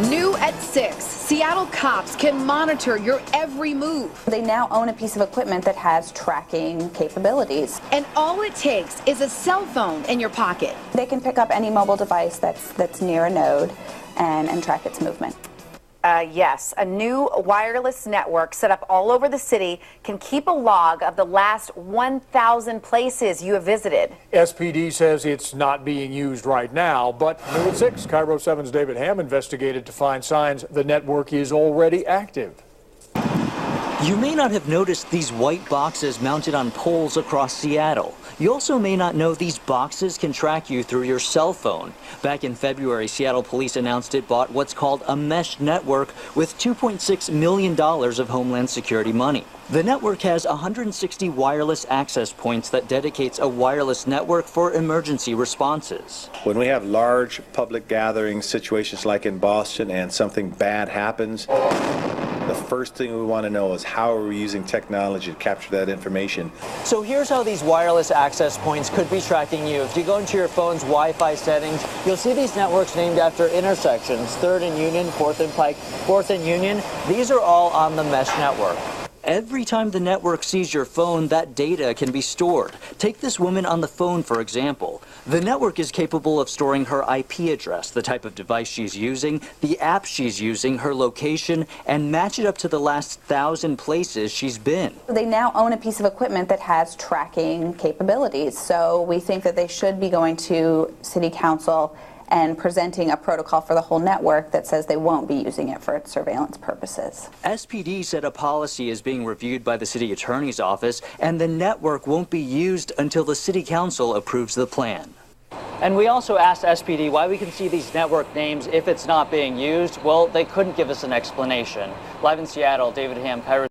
New at 6, Seattle cops can monitor your every move. They now own a piece of equipment that has tracking capabilities. And all it takes is a cell phone in your pocket. They can pick up any mobile device that's near a node and track its movement. Yes, a new wireless network set up all over the city can keep a log of the last 1,000 places you have visited. SPD says it's not being used right now, but new at 6, Cairo 7's David Ham investigated to find signs the network is already active. You may not have noticed these white boxes mounted on poles across Seattle. You also may not know these boxes can track you through your cell phone. Back in February, Seattle police announced it bought what's called a mesh network with $2.6 million of Homeland Security money. The network has 160 wireless access points that dedicates a wireless network for emergency responses. When we have large public gatherings, situations like in Boston, and something bad happens, the first thing we want to know is how are we using technology to capture that information. So here's how these wireless access points could be tracking you. If you go into your phone's Wi-Fi settings, you'll see these networks named after intersections. 3rd and Union, 4th and Pike, 4th and Union. These are all on the mesh network. Every time the network sees your phone, that data can be stored. Take this woman on the phone, for example. The network is capable of storing her IP address, the type of device she's using, the app she's using, her location, and match it up to the last 1,000 places she's been. They now own a piece of equipment that has tracking capabilities, so we think that they should be going to City Council and presenting a protocol for the whole network that says they won't be using it for surveillance purposes. SPD said a policy is being reviewed by the city attorney's office, and the network won't be used until the city council approves the plan. And we also asked SPD why we can see these network names if it's not being used. Well, they couldn't give us an explanation. Live in Seattle, David Ham, Cairo